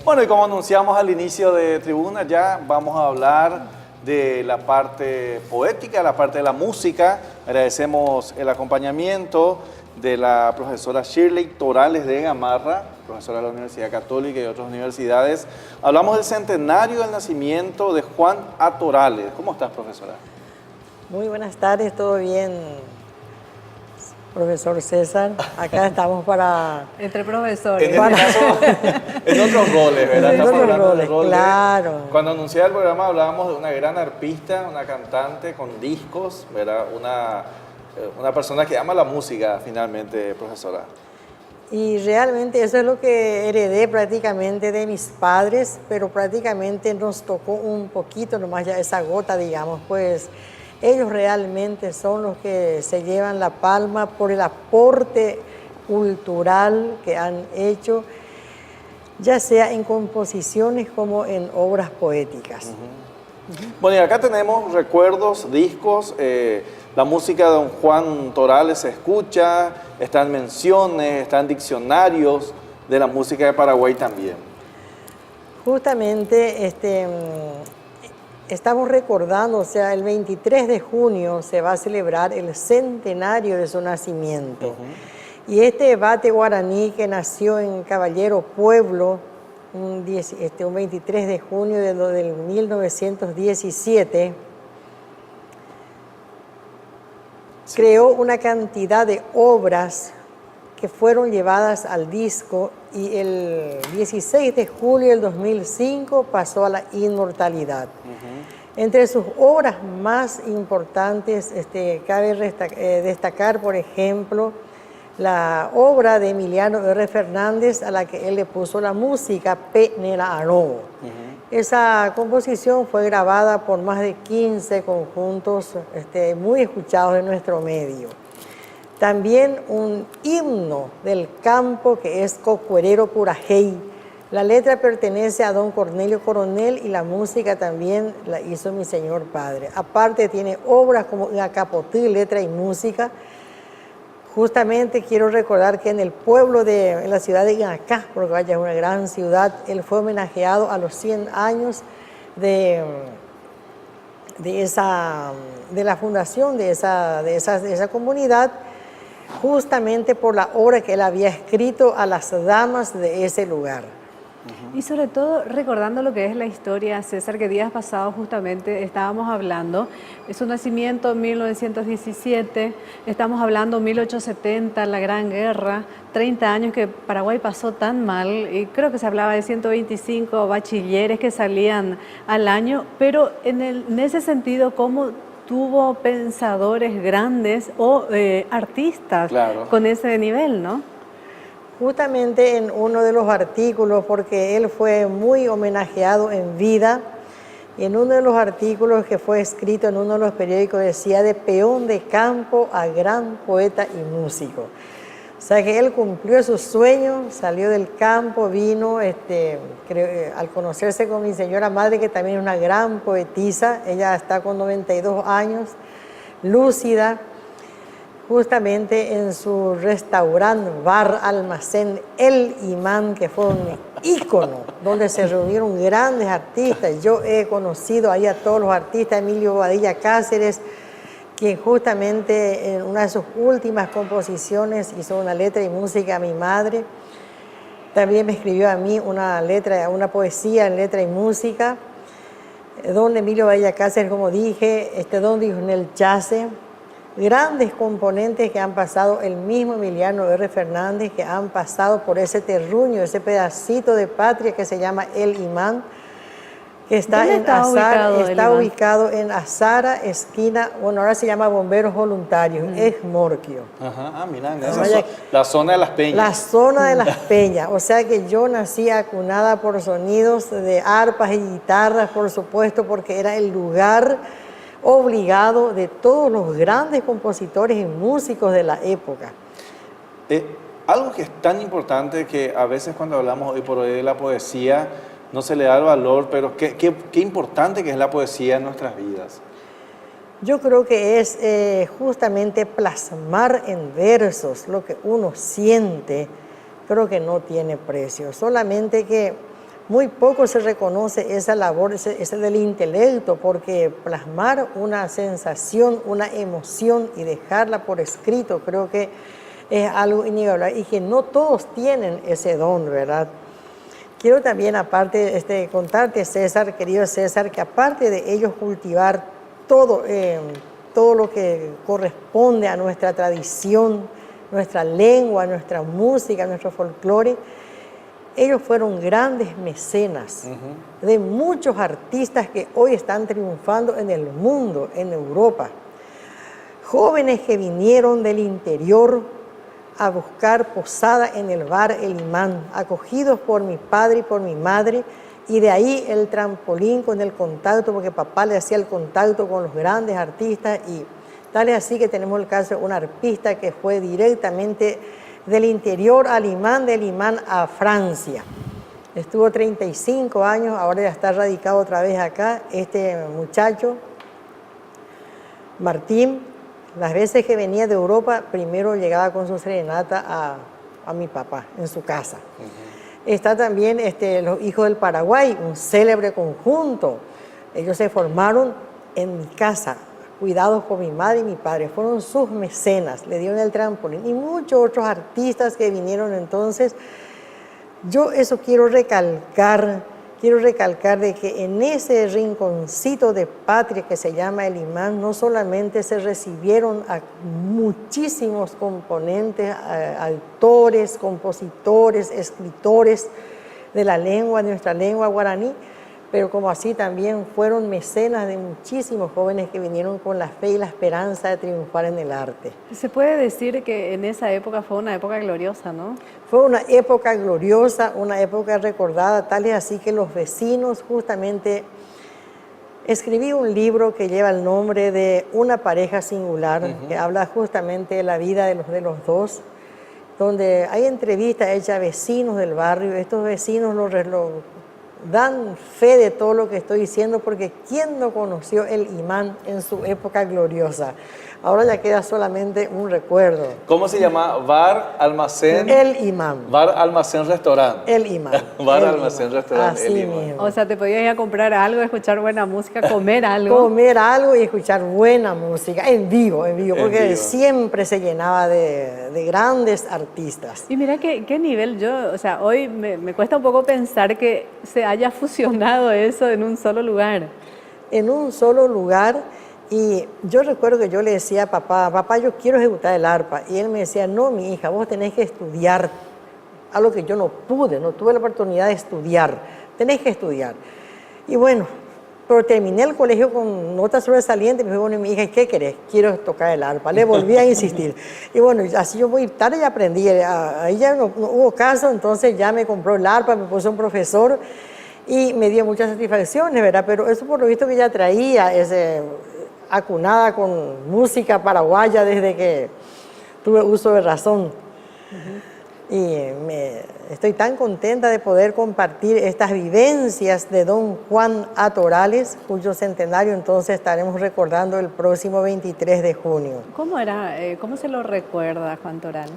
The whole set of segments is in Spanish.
Bueno, y como anunciamos al inicio de Tribuna, ya vamos a hablar de la parte poética, la parte de la música. Agradecemos el acompañamiento de la profesora Shirley Torales de Gamarra, profesora de la Universidad Católica y otras universidades. Hablamos del centenario del nacimiento de Juan A. Torales. ¿Cómo estás, profesora? Muy buenas tardes, ¿todo bien, profesor César? Acá estamos para... Entre profesores. En este caso, en otros roles, ¿verdad? En Estamos otros hablando roles, del rol claro. Cuando anunciaba el programa hablábamos de una gran arpista, una cantante con discos, ¿verdad? Una persona que ama la música, finalmente, profesora. Y realmente eso es lo que heredé prácticamente de mis padres, pero prácticamente nos tocó un poquito nomás ya esa gota, digamos, pues ellos realmente son los que se llevan la palma por el aporte cultural que han hecho, ya sea en composiciones como en obras poéticas. Bueno, y acá tenemos recuerdos, discos, la música de don Juan Torales se escucha, están menciones, están diccionarios de la música de Paraguay también. Justamente estamos recordando, o sea, el 23 de junio se va a celebrar el centenario de su nacimiento. Y este bate guaraní que nació en Caballero Pueblo, un 23 de junio del 1917, creó una cantidad de obras que fueron llevadas al disco y el 16 de julio del 2005 pasó a la inmortalidad. Entre sus obras más importantes cabe destacar, por ejemplo, la obra de Emiliano R. Fernández, a la que él le puso la música, Penera Aró. Esa composición fue grabada por más de 15 conjuntos muy escuchados en nuestro medio. También un himno del campo que es Cocuerero Purajey. La letra pertenece a don Cornelio Coronel y la música también la hizo mi señor padre. Aparte tiene obras como Acapotí, letra y música. Justamente quiero recordar que en la ciudad de Inacá, porque vaya, es una gran ciudad, él fue homenajeado a los 100 años de la fundación de esa comunidad, justamente por la obra que él había escrito a las damas de ese lugar. Y sobre todo recordando lo que es la historia, César, que días pasados justamente estábamos hablando, de su nacimiento en 1917, estamos hablando 1870, la Gran Guerra, 30 años que Paraguay pasó tan mal, y creo que se hablaba de 125 bachilleres que salían al año, pero en ese sentido, ¿cómo tuvo pensadores grandes o artistas con ese nivel, no? Justamente en uno de los artículos, porque él fue muy homenajeado en vida, y en uno de los artículos que fue escrito en uno de los periódicos decía de peón de campo a gran poeta y músico. O sea que él cumplió su sueño, salió del campo, vino, al conocerse con mi señora madre, que también es una gran poetisa, ella está con 92 años, lúcida, justamente en su restaurante, bar, almacén, El Imán, que fue un ícono, donde se reunieron grandes artistas. Yo he conocido ahí a todos los artistas, Emilio Bobadilla Cáceres, quien justamente en una de sus últimas composiciones hizo una letra y música a mi madre. También me escribió a mí una poesía en letra y música. Don Emilio Bobadilla Cáceres, como dije, don Dionel Chase, grandes componentes que han pasado, el mismo Emiliano R. Fernández, que han pasado por ese terruño, ese pedacito de patria que se llama El Imán, que está ubicado en Azara, esquina, bueno, ahora se llama Bomberos Voluntarios, es Morquio. Mirá, la zona de Las Peñas. La zona de Las Peñas, o sea que yo nací acunada por sonidos de arpas y guitarras, por supuesto, porque era el lugar obligado de todos los grandes compositores y músicos de la época. Algo que es tan importante que a veces cuando hablamos hoy por hoy de la poesía no se le da el valor, pero qué importante que es la poesía en nuestras vidas. Yo creo que es justamente plasmar en versos lo que uno siente, creo que no tiene precio. Solamente que muy poco se reconoce esa labor, ese del intelecto, porque plasmar una sensación, una emoción y dejarla por escrito, creo que es algo inigualable y que no todos tienen ese don, ¿verdad? Quiero también, aparte, contarte, César, querido César, que aparte de ellos cultivar todo lo que corresponde a nuestra tradición, nuestra lengua, nuestra música, nuestro folclore, ellos fueron grandes mecenas de muchos artistas que hoy están triunfando en el mundo, en Europa. Jóvenes que vinieron del interior a buscar posada en el bar El Imán, acogidos por mi padre y por mi madre, y de ahí el trampolín con el contacto, porque papá le hacía el contacto con los grandes artistas, y tal es así que tenemos el caso de un arpista que fue directamente del interior al Imán, del Imán a Francia. Estuvo 35 años, ahora ya está radicado otra vez acá. Este muchacho, Martín, las veces que venía de Europa, primero llegaba con su serenata a mi papá en su casa. Está también los Hijos del Paraguay, un célebre conjunto. Ellos se formaron en mi casa, cuidados por mi madre y mi padre, fueron sus mecenas, le dieron el trampolín, y muchos otros artistas que vinieron entonces. Yo eso quiero recalcar de que en ese rinconcito de patria que se llama el Imán, no solamente se recibieron a muchísimos componentes, autores, compositores, escritores de la lengua, de nuestra lengua guaraní, pero como así también fueron mecenas de muchísimos jóvenes que vinieron con la fe y la esperanza de triunfar en el arte. Se puede decir que en esa época fue una época gloriosa, ¿no? Fue una época gloriosa, una época recordada, tal es así que los vecinos justamente... Escribí un libro que lleva el nombre de Una pareja singular, que habla justamente de la vida de los dos, donde hay entrevistas hechas a vecinos del barrio. Estos vecinos lo dan fe de todo lo que estoy diciendo, porque ¿quién no conoció el Imán en su época gloriosa? Ahora ya queda solamente un recuerdo. ¿Cómo se llama? Bar, almacén. El Imán. Bar, almacén, restaurante. El Imán. Bar, el almacén, Imán. restaurante. Así El Imán. mismo. O sea, te podías ir a comprar algo, escuchar buena música, comer algo. Comer algo y escuchar buena música, en vivo, porque vivo. Siempre se llenaba de grandes artistas. Y mira qué nivel yo, o sea, hoy me cuesta un poco pensar que se haya fusionado eso en un solo lugar. En un solo lugar. Y yo recuerdo que yo le decía a papá, yo quiero ejecutar el arpa. Y él me decía, no, mi hija, vos tenés que estudiar. Algo que yo no tuve la oportunidad de estudiar. Tenés que estudiar. Y bueno, pero terminé el colegio con notas sobresalientes. Me dijo, bueno, mi hija, ¿qué querés? Quiero tocar el arpa. Le volví a insistir. Y bueno, así yo muy tarde ya aprendí. Ahí ya no hubo caso, entonces ya me compró el arpa, me puso un profesor y me dio muchas satisfacciones, ¿verdad? Pero eso por lo visto que ya traía acunada con música paraguaya desde que tuve uso de razón. Y estoy tan contenta de poder compartir estas vivencias de don Juan A. Torales, cuyo centenario entonces estaremos recordando el próximo 23 de junio. ¿Cómo se lo recuerda Juan Torales?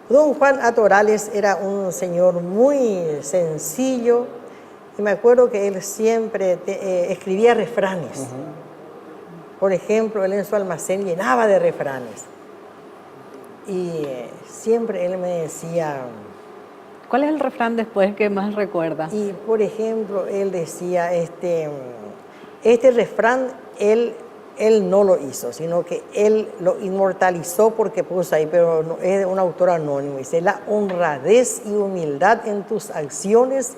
Don Juan A. Torales era un señor muy sencillo, y me acuerdo que él siempre escribía refranes. Por ejemplo, él en su almacén llenaba de refranes. Y siempre él me decía... ¿Cuál es el refrán después que más recuerda? Y, por ejemplo, él decía, este refrán, él no lo hizo, sino que él lo inmortalizó porque puso ahí, pero no, es de un autor anónimo. Dice, la honradez y humildad en tus acciones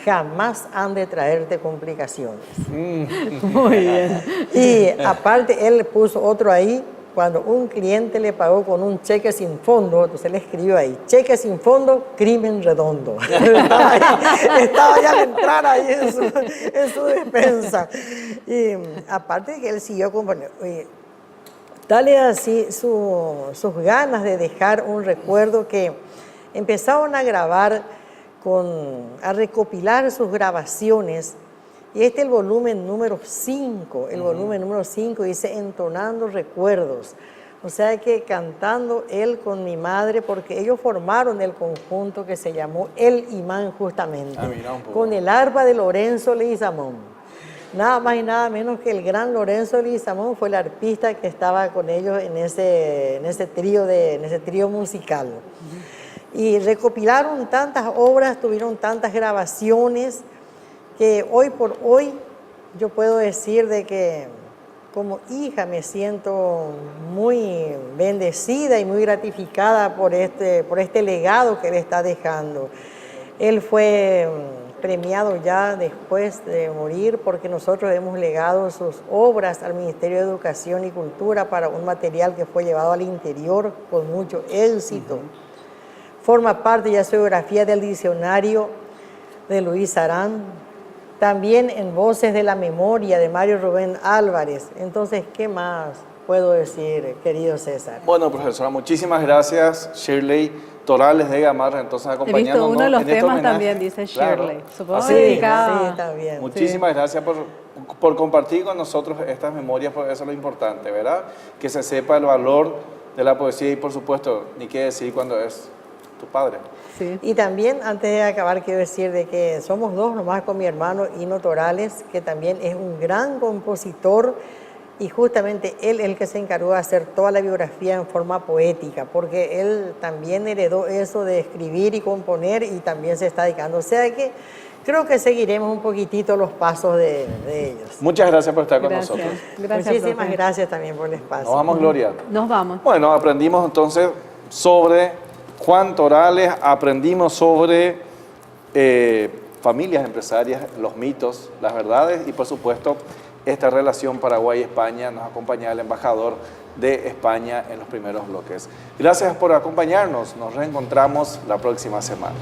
jamás han de traerte complicaciones. Muy bien. Y aparte él puso otro ahí, cuando un cliente le pagó con un cheque sin fondo, entonces le escribió ahí, cheque sin fondo, crimen redondo. Estaba ya al entrar ahí en su despensa. Y aparte de que él siguió componiendo, tal es así sus ganas de dejar un recuerdo, que empezaron a grabar, a recopilar sus grabaciones, y el volumen número 5, el volumen número 5 dice Entonando Recuerdos, O sea que cantando él con mi madre, porque ellos formaron el conjunto que se llamó El Imán justamente, mira un poco. con el arpa de Lorenzo Leguizamón. Nada más y nada menos que el gran Lorenzo Leguizamón fue el arpista que estaba con ellos en ese trío musical. Y recopilaron tantas obras, tuvieron tantas grabaciones, que hoy por hoy yo puedo decir de que como hija me siento muy bendecida y muy gratificada por este legado que él está dejando. Él fue premiado ya después de morir porque nosotros hemos legado sus obras al Ministerio de Educación y Cultura para un material que fue llevado al interior con mucho éxito. Forma parte ya su biografía del diccionario de Luis Arán, también en Voces de la Memoria de Mario Rubén Álvarez. Entonces, ¿qué más puedo decir, querido César? Bueno, profesora, muchísimas gracias, Shirley Torales de Gamarra, entonces He acompañándonos visto uno de los en este temas homenaje. también, dice Shirley. Claro. Supongo Así que mismo. dedicada. Sí, también. Muchísimas gracias por compartir con nosotros estas memorias, porque eso es lo importante, ¿verdad? Que se sepa el valor de la poesía y, por supuesto, ni qué decir cuando es tu padre. Sí. Y también, antes de acabar, quiero decir de que somos dos nomás con mi hermano Hino Torales, que también es un gran compositor, y justamente él es el que se encargó de hacer toda la biografía en forma poética, porque él también heredó eso de escribir y componer y también se está dedicando. O sea que creo que seguiremos un poquitito los pasos de ellos. Muchas gracias por estar con Gracias. nosotros. Gracias, Muchísimas profe. gracias también por el espacio. Nos vamos, Gloria. Nos vamos. Bueno, aprendimos entonces sobre Juan Torales, aprendimos sobre familias empresarias, los mitos, las verdades y, por supuesto, esta relación Paraguay-España. Nos acompaña el embajador de España en los primeros bloques. Gracias por acompañarnos. Nos reencontramos la próxima semana.